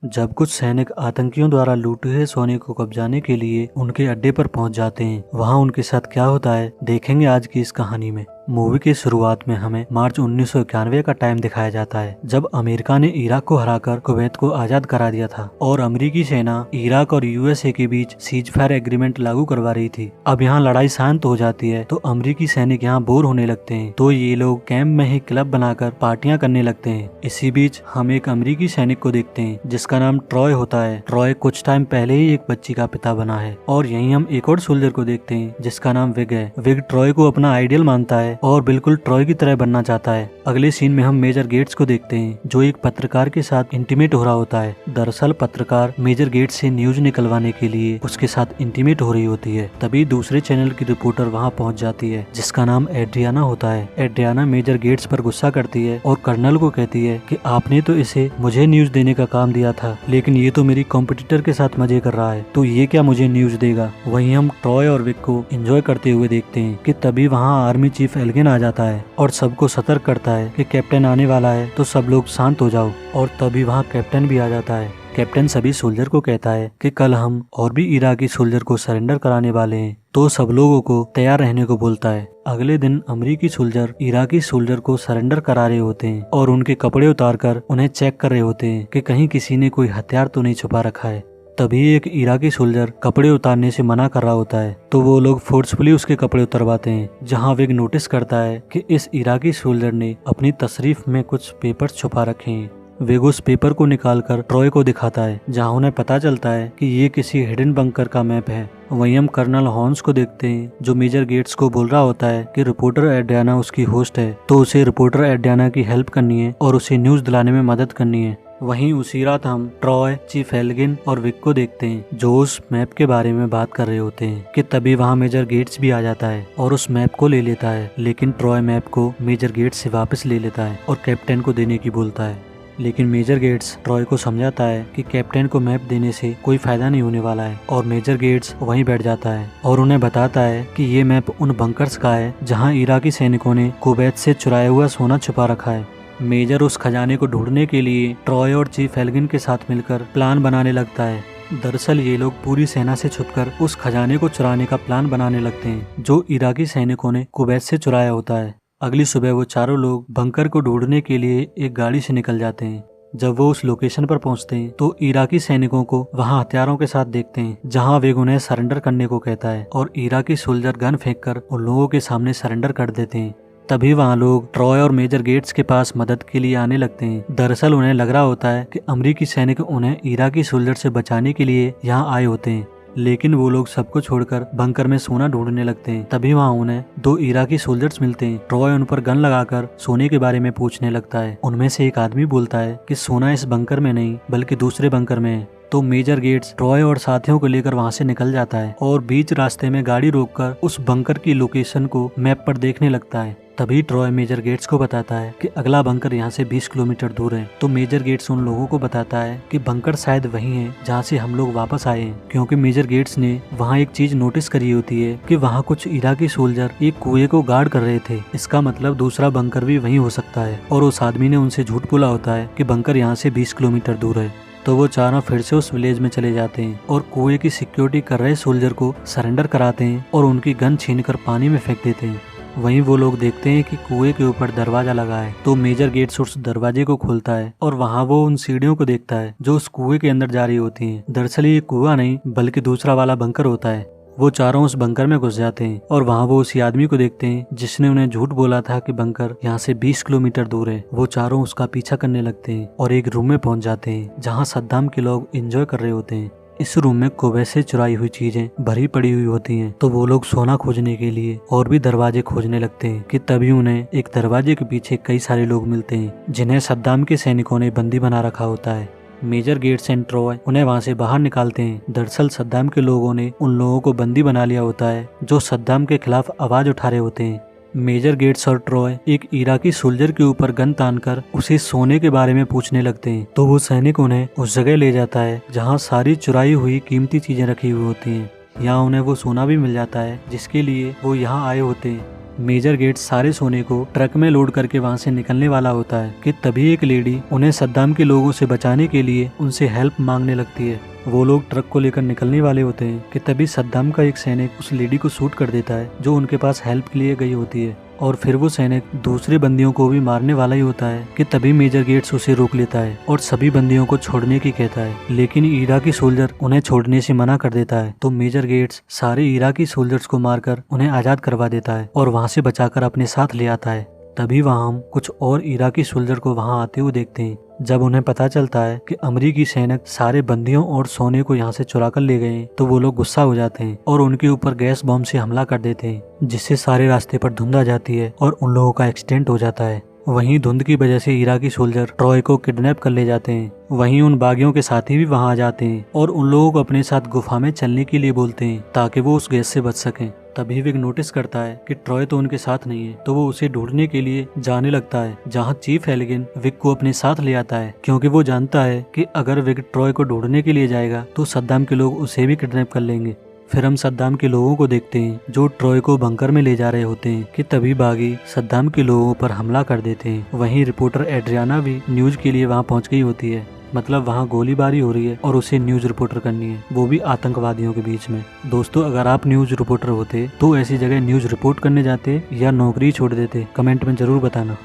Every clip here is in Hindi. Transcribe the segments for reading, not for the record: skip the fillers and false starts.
जब कुछ सैनिक आतंकियों द्वारा लूटे हुए सोने को कब्जाने के लिए उनके अड्डे पर पहुंच जाते हैं, वहां उनके साथ क्या होता है देखेंगे आज की इस कहानी में। मूवी की शुरुआत में हमें मार्च 1991 का टाइम दिखाया जाता है, जब अमेरिका ने इराक को हराकर कुवैत को आजाद करा दिया था और अमेरिकी सेना इराक और यूएसए के बीच सीज फायर एग्रीमेंट लागू करवा रही थी। अब यहाँ लड़ाई शांत हो जाती है तो अमेरिकी सैनिक यहाँ बोर होने लगते हैं, तो ये लोग कैंप में ही क्लब बनाकर पार्टियां करने लगते हैं। इसी बीच हम एक अमेरिकी सैनिक को देखते हैं जिसका नाम ट्रॉय होता है। ट्रॉय कुछ टाइम पहले ही एक बच्ची का पिता बना है। और यहीं हम एक और सोल्जर को देखते हैं जिसका नाम विग है। विग ट्रॉय को अपना आइडियल मानता है और बिल्कुल ट्रॉय की तरह बनना चाहता है। अगले सीन में हम मेजर गेट्स को देखते हैं जो एक पत्रकार के साथ इंटीमेट हो रहा होता है। दरअसल पत्रकार मेजर गेट्स से न्यूज निकलवाने के लिए उसके साथ इंटीमेट हो रही होती है। तभी दूसरे चैनल की रिपोर्टर वहां पहुंच जाती है जिसका नाम एड्रियाना होता है। एड्रियाना मेजर गेट्स पर गुस्सा करती है और कर्नल को कहती है कि आपने तो इसे मुझे न्यूज देने का काम दिया था, लेकिन ये तो मेरी कॉम्पिटिटर के साथ मजे कर रहा है, तो ये क्या मुझे न्यूज देगा। वहीं हम ट्रॉय और विक को एंजॉय करते हुए देखते हैं कि तभी वहाँ आर्मी चीफ एल्गिन आ जाता है और सबको सतर्क करता है कि कैप्टन आने वाला है, तो सब लोग शांत हो जाओ। और तभी वहाँ कैप्टन भी आ जाता है। कैप्टन सभी सोल्जर को कहता है कि कल हम और भी इराकी सोल्जर को सरेंडर कराने वाले हैं, तो सब लोगों को तैयार रहने को बोलता है। अगले दिन अमेरिकी सोल्जर इराकी सोल्जर को सरेंडर करा रहे होते हैं और उनके कपड़े उतारकर उन्हें चेक कर रहे होते हैं कि कहीं किसी ने कोई हथियार तो नहीं छुपा रखा है। तभी एक इराकी सोल्जर कपड़े उतारने से मना कर रहा होता है, तो वो लोग फोर्सफुली उसके कपड़े उतरवाते हैं। जहां विग नोटिस करता है कि इस इराकी सोल्जर ने अपनी तशरीफ में कुछ पेपर छुपा रखे हैं। विग उस पेपर को निकालकर ट्रॉय को दिखाता है, जहां उन्हें पता चलता है कि ये किसी हिडन बंकर का मैप है। वहीं हम कर्नल हॉर्न्स को देखते हैं जो मेजर गेट्स को बोल रहा होता है कि रिपोर्टर एड्रियाना उसकी होस्ट है, तो उसे रिपोर्टर एड्रियाना की हेल्प करनी है और उसे न्यूज दिलाने में मदद करनी है। वहीं उसी रात हम ट्रॉय, चीफ एल्गिन और विक को देखते हैं जो उस मैप के बारे में बात कर रहे होते हैं कि तभी वहां मेजर गेट्स भी आ जाता है और उस मैप को ले लेता है। लेकिन ट्रॉय मैप को मेजर गेट्स से वापस ले लेता है और कैप्टन को देने की बोलता है। लेकिन मेजर गेट्स ट्रॉय को समझाता है कि कैप्टन को मैप देने से कोई फायदा नहीं होने वाला है, और मेजर गेट्स वहीं बैठ जाता है और उन्हें बताता है कि ये मैप उन बंकर्स का है जहां इराकी सैनिकों ने कुवैत से चुराया हुआ सोना छुपा रखा है। मेजर उस खजाने को ढूंढने के लिए ट्रॉय और चीफ एल्गिन के साथ मिलकर प्लान बनाने लगता है। दरअसल ये लोग पूरी सेना से छुपकर उस खजाने को चुराने का प्लान बनाने लगते हैं जो इराकी सैनिकों ने कुवैत से चुराया होता है। अगली सुबह वो चारों लोग बंकर को ढूंढने के लिए एक गाड़ी से निकल जाते हैं। जब वो उस लोकेशन पर पहुंचते हैं तो इराकी सैनिकों को वहां हथियारों के साथ देखते हैं, जहां वेग उन्हें सरेंडर करने को कहता है और इराकी सोल्जर गन फेंककर उन लोगों के सामने सरेंडर कर देते हैं। तभी वहाँ लोग ट्रॉय और मेजर गेट्स के पास मदद के लिए आने लगते हैं। दरअसल उन्हें लग रहा होता है कि अमेरिकी सैनिक उन्हें इराकी सोल्जर से बचाने के लिए यहाँ आए होते हैं, लेकिन वो लोग सबको छोड़कर बंकर में सोना ढूंढने लगते हैं। तभी वहाँ उन्हें दो इराकी सोल्जर्स मिलते हैं। ट्रॉय उन पर गन लगाकर सोने के बारे में पूछने लगता है। उनमें से एक आदमी बोलता है कि सोना इस बंकर में नहीं बल्कि दूसरे बंकर में है। तो मेजर गेट्स ट्रॉय और साथियों को लेकर वहां से निकल जाता है और बीच रास्ते में गाड़ी रोककर उस बंकर की लोकेशन को मैप पर देखने लगता है। तभी ट्रॉय मेजर गेट्स को बताता है कि अगला बंकर यहाँ से 20 किलोमीटर दूर है। तो मेजर गेट्स उन लोगों को बताता है कि बंकर शायद वही है जहाँ से हम लोग वापस आए हैं, क्योंकि मेजर गेट्स ने वहाँ एक चीज नोटिस करी होती है कि वहाँ कुछ इराकी सोल्जर एक कुएं को गार्ड कर रहे थे। इसका मतलब दूसरा बंकर भी वही हो सकता है। और उस आदमी ने उनसे झूठ बोला होता है कि बंकर यहाँ से 20 किलोमीटर दूर है। तो वो चारों फिर से उस विलेज में चले जाते हैं और कुएं की सिक्योरिटी कर रहे सोल्जर को सरेंडर कराते हैं और उनकी गन छीनकर पानी में फेंक देते हैं। वहीं वो लोग देखते हैं कि कुएं के ऊपर दरवाजा लगा है, तो मेजर गेट्स उस दरवाजे को खोलता है और वहाँ वो उन सीढ़ियों को देखता है जो उस कुएं के अंदर जा रही होती हैं। दरअसल ये कुआं नहीं बल्कि दूसरा वाला बंकर होता है। वो चारों उस बंकर में घुस जाते हैं और वहाँ वो उसी आदमी को देखते हैं जिसने उन्हें झूठ बोला था कि बंकर यहाँ से 20 किलोमीटर दूर है। वो चारों उसका पीछा करने लगते हैं और एक रूम में पहुंच जाते हैं जहाँ सद्दाम के लोग एंजॉय कर रहे होते हैं। इस रूम में कुवैत से चुराई हुई चीजें भरी पड़ी हुई होती हैं। तो वो लोग सोना खोजने के लिए और भी दरवाजे खोजने लगते हैं कि तभी उन्हें एक दरवाजे के पीछे कई सारे लोग मिलते हैं जिन्हें सद्दाम के सैनिकों ने बंदी बना रखा होता है। मेजर गेट्स एंड ट्रॉय उन्हें वहां से बाहर निकालते हैं। दरअसल सद्दाम के लोगों ने उन लोगों को बंदी बना लिया होता है जो सद्दाम के खिलाफ आवाज उठा रहे होते हैं। मेजर गेट्स और ट्रॉय एक इराकी सोल्जर के ऊपर गन तानकर उसे सोने के बारे में पूछने लगते हैं। तो वो सैनिक उन्हें उस जगह ले जाता है जहाँ सारी चुराई हुई कीमती चीजें रखी हुई होती हैं। यहाँ उन्हें वो सोना भी मिल जाता है जिसके लिए वो यहाँ आए होते हैं। मेजर गेट्स सारे सोने को ट्रक में लोड करके वहाँ से निकलने वाला होता है कि तभी एक लेडी उन्हें सद्दाम के लोगों से बचाने के लिए उनसे हेल्प मांगने लगती है। वो लोग ट्रक को लेकर निकलने वाले होते हैं कि तभी सद्दाम का एक सैनिक उस लेडी को शूट कर देता है जो उनके पास हेल्प के लिए गई होती है, और फिर वो सैनिक दूसरे बंदियों को भी मारने वाला ही होता है कि तभी मेजर गेट्स उसे रोक लेता है और सभी बंदियों को छोड़ने की कहता है, लेकिन इराकी सोल्जर उन्हें छोड़ने से मना कर देता है। तो मेजर गेट्स सारे इराकी सोल्जर्स को मारकर उन्हें आजाद करवा देता है और वहाँ से बचाकर अपने साथ ले आता है। तभी वहाँ हम कुछ और इराकी सोल्जर को वहाँ आते हुए देखते हैं। जब उन्हें पता चलता है कि अमरीकी सैनिक सारे बंदियों और सोने को यहाँ से चुरा कर ले गए तो वो लोग गुस्सा हो जाते हैं और उनके ऊपर गैस बॉम्ब से हमला कर देते हैं, जिससे सारे रास्ते पर धुंध आ जाती है और उन लोगों का एक्सीडेंट हो जाता है। वहीं धुंध की वजह से इराकी सोल्जर ट्रॉय को किडनैप कर ले जाते हैं। वहीं उन बागियों के साथी भी वहां आ जाते हैं और उन लोगों को अपने साथ गुफा में चलने के लिए बोलते हैं ताकि वो उस गैस से बच सकें। तभी विक नोटिस करता है कि ट्रॉय तो उनके साथ नहीं है, तो वो उसे ढूंढने के लिए जाने लगता है, जहाँ चीफ हेलिगन विक को अपने साथ ले आता है, क्योंकि वो जानता है कि अगर विक ट्रॉय को ढूंढने के लिए जाएगा तो सद्दाम के लोग उसे भी किडनैप कर लेंगे। फिर हम सद्दाम के लोगों को देखते हैं जो ट्रॉय को बंकर में ले जा रहे होते हैं कि तभी बागी सद्दाम के लोगों पर हमला कर देते हैं। वहीं रिपोर्टर एड्रियाना भी न्यूज के लिए वहां पहुंच गई होती है, मतलब वहां गोलीबारी हो रही है और उसे न्यूज रिपोर्टर करनी है, वो भी आतंकवादियों के बीच में। दोस्तों, अगर आप न्यूज रिपोर्टर होते तो ऐसी जगह न्यूज रिपोर्ट करने जाते या नौकरी छोड़ देते? कमेंट में जरूर बताना।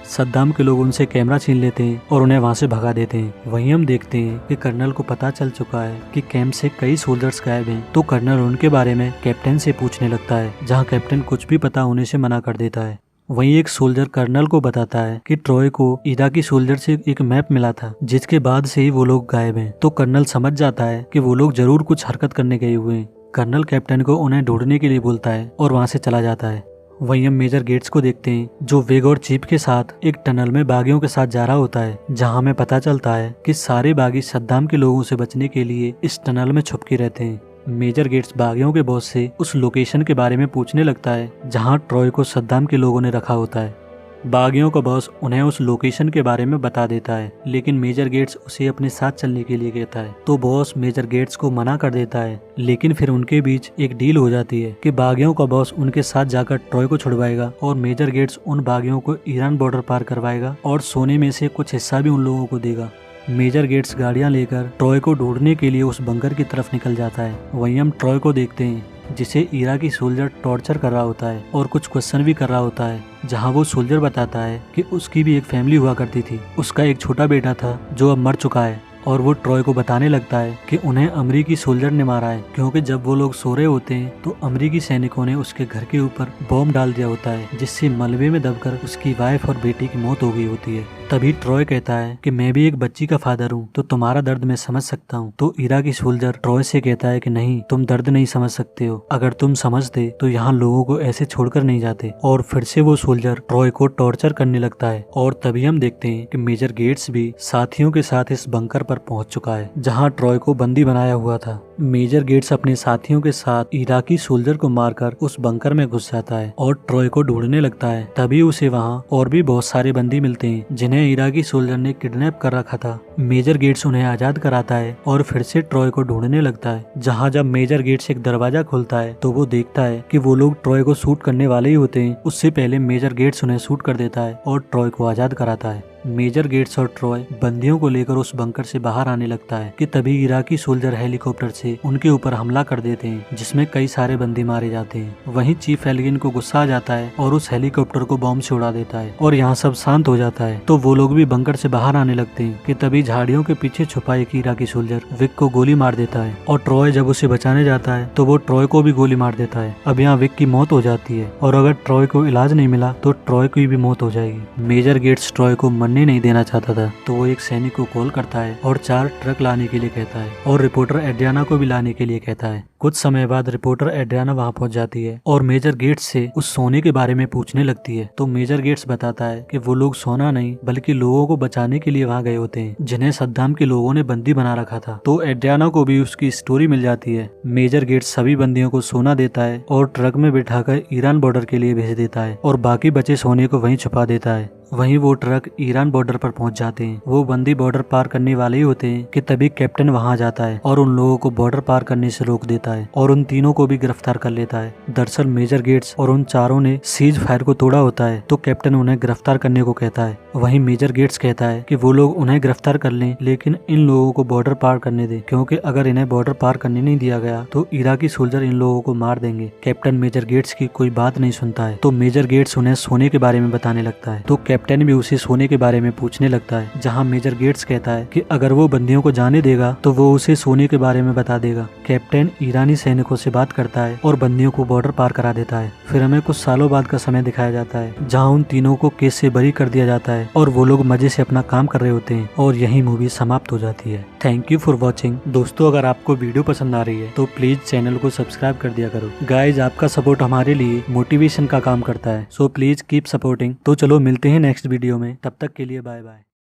सद्दाम के लोग उनसे कैमरा छीन लेते हैं और उन्हें वहां से भगा देते हैं। वहीं हम देखते हैं कि कर्नल को पता चल चुका है कि कैंप से कई सोल्जर्स गायब हैं, तो कर्नल उनके बारे में कैप्टन से पूछने लगता है, जहां कैप्टन कुछ भी पता होने से मना कर देता है। वहीं एक सोल्जर कर्नल को बताता है कि ट्रॉय को इराकी सोल्जर से एक मैप मिला था, जिसके बाद से ही वो लोग गायब हैं। तो कर्नल समझ जाता है कि वो लोग जरूर कुछ हरकत करने गए हुए हैं। कर्नल कैप्टन को उन्हें ढूंढने के लिए बोलता है और वहां से चला जाता है। वहीं हम मेजर गेट्स को देखते हैं जो वेग और चीफ के साथ एक टनल में बागियों के साथ जा रहा होता है, जहां हमें पता चलता है कि सारे बागी सद्दाम के लोगों से बचने के लिए इस टनल में छुप के रहते हैं। मेजर गेट्स बागियों के बॉस से उस लोकेशन के बारे में पूछने लगता है जहां ट्रॉय को सद्दाम के लोगों ने रखा होता है। बागियों का बॉस उन्हें उस लोकेशन के बारे में बता देता है, लेकिन मेजर गेट्स उसे अपने साथ चलने के लिए कहता है। तो बॉस मेजर गेट्स को मना कर देता है, लेकिन फिर उनके बीच एक डील हो जाती है कि बागियों का बॉस उनके साथ जाकर ट्रॉय को छुड़वाएगा और मेजर गेट्स उन बागियों को ईरान बॉर्डर पार करवाएगा और सोने में से कुछ हिस्सा भी उन लोगों को देगा। मेजर गेट्स गाड़ियां लेकर ट्रॉय को ढूंढने के लिए उस बंकर की तरफ निकल जाता है। वहीं हम ट्रॉय को देखते हैं जिसे इराकी सोल्जर टॉर्चर कर रहा होता है और कुछ क्वेश्चन भी कर रहा होता है, जहां वो सोल्जर बताता है कि उसकी भी एक फैमिली हुआ करती थी, उसका एक छोटा बेटा था जो अब मर चुका है। और वो ट्रॉय को बताने लगता है कि उन्हें अमरीकी सोल्जर ने मारा है, क्योंकि जब वो लोग सो रहे होते हैं तो अमरीकी सैनिकों ने उसके घर के ऊपर बॉम्ब डाल दिया होता है, जिससे मलबे में दबकर उसकी वाइफ और बेटी की मौत हो गई होती है। तभी ट्रॉय कहता है कि मैं भी एक बच्ची का फादर हूँ, तो तुम्हारा दर्द मैं समझ सकता हूँ। तो इराकी सोल्जर ट्रॉय से कहता है कि नहीं, तुम दर्द नहीं समझ सकते हो, अगर तुम समझते तो यहाँ लोगों को ऐसे छोड़कर नहीं जाते। और फिर से वो सोल्जर ट्रॉय को टॉर्चर करने लगता है। और तभी हम देखते हैं कि मेजर गेट्स भी साथियों के साथ इस बंकर पर पहुंच चुका है, जहां ट्रॉय को बंदी बनाया हुआ था। मेजर गेट्स अपने साथियों के साथ इराकी सोल्जर को मारकर उस बंकर में घुस जाता है और ट्रॉय को ढूंढने लगता है। तभी उसे वहां और भी बहुत सारे बंदी मिलते हैं जिन्हें इराकी सोल्जर ने किडनैप कर रखा था। मेजर गेट्स उन्हें आजाद कराता है और फिर से ट्रॉय को ढूंढने लगता है, जहां जब मेजर गेट्स एक दरवाजा खोलता है तो वो देखता है कि वो लोग ट्रॉय को शूट करने वाले ही होते हैं। उससे पहले मेजर गेट्स उन्हें शूट कर देता है और ट्रॉय को आजाद कराता है। मेजर गेट्स और ट्रॉय बंदियों को लेकर उस बंकर से बाहर आने लगता है कि तभी इराकी सोल्जर हेलीकॉप्टर से उनके ऊपर हमला कर देते हैं, जिसमें कई सारे बंदी मारे जाते हैं। वहीं चीफ हेलिगन को गुस्सा आ जाता है और उस हेलीकॉप्टर को बॉम्ब से उड़ा देता है और यहाँ सब शांत हो जाता है। तो वो लोग भी बंकर से बाहर आने लगते हैं कि तभी झाड़ियों के पीछे छुपा एक इराकी सोल्जर विक को गोली मार देता है और ट्रॉय जब उसे बचाने जाता है तो वो ट्रॉय को भी गोली मार देता है। अब यहाँ विक की मौत हो जाती है और अगर ट्रॉय को इलाज नहीं मिला तो ट्रॉय की भी मौत हो जाएगी। मेजर गेट्स ट्रॉय को मरने नहीं देना चाहता था, तो वो एक सैनिक को कॉल करता है और 4 ट्रक लाने के लिए कहता है और रिपोर्टर एड्रियाना को भी लाने के लिए कहता है। कुछ समय बाद रिपोर्टर एड्रियाना वहां पहुंच जाती है और मेजर गेट्स से उस सोने के बारे में पूछने लगती है। तो मेजर गेट्स बताता है कि वो लोग सोना नहीं बल्कि लोगों को बचाने के लिए वहां गए होते हैं, जिन्हें सद्दाम के लोगों ने बंदी बना रखा था। तो एड्रियाना को भी उसकी स्टोरी मिल जाती है। मेजर गेट्स सभी बंदियों को सोना देता है और ट्रक में बिठाकर ईरान बॉर्डर के लिए भेज देता है और बाकी बचे सोने को वहीं छुपा देता है। वहीं वो ट्रक ईरान बॉर्डर पर पहुंच जाते हैं। वो बंदी बॉर्डर पार करने वाले ही होते हैं कि तभी कैप्टन वहां जाता है और उन लोगों को बॉर्डर पार करने से रोक देता है और उन तीनों को भी गिरफ्तार कर लेता है। दरअसल मेजर गेट्स और उन चारों ने सीज फायर को तोड़ा होता है, तो कैप्टन उन्हें गिरफ्तार करने को कहता है। वहीं मेजर गेट्स कहता है कि वो लोग उन्हें गिरफ्तार कर लें, लेकिन इन लोगों को बॉर्डर पार करने दें, क्योंकि अगर इन्हें बॉर्डर पार करने नहीं दिया गया तो इराकी सोल्जर इन लोगों को मार देंगे। कैप्टन मेजर गेट्स की कोई बात नहीं सुनता है, तो मेजर गेट्स उन्हें सोने के बारे में बताने लगता है। तो कैप्टन भी उसे सोने के बारे में पूछने लगता है, जहाँ मेजर गेट्स कहता है कि अगर वो बंदियों को जाने देगा तो वो उसे सोने के बारे में बता देगा। कैप्टन ईरानी सैनिकों से बात करता है और बंदियों को बॉर्डर पार करा देता है। फिर हमें कुछ सालों बाद का समय दिखाया जाता है, जहाँ उन तीनों को केस से बरी कर दिया जाता है और वो लोग मजे से अपना काम कर रहे होते हैं और यही मूवी समाप्त हो जाती है। Thank you for watching. दोस्तों, अगर आपको वीडियो पसंद आ रही है तो प्लीज चैनल को सब्सक्राइब कर दिया करो। गाइज, आपका सपोर्ट हमारे लिए मोटिवेशन का काम करता है, सो प्लीज कीप सपोर्टिंग। तो चलो मिलते हैं नेक्स्ट वीडियो में, तब तक के लिए बाय बाय।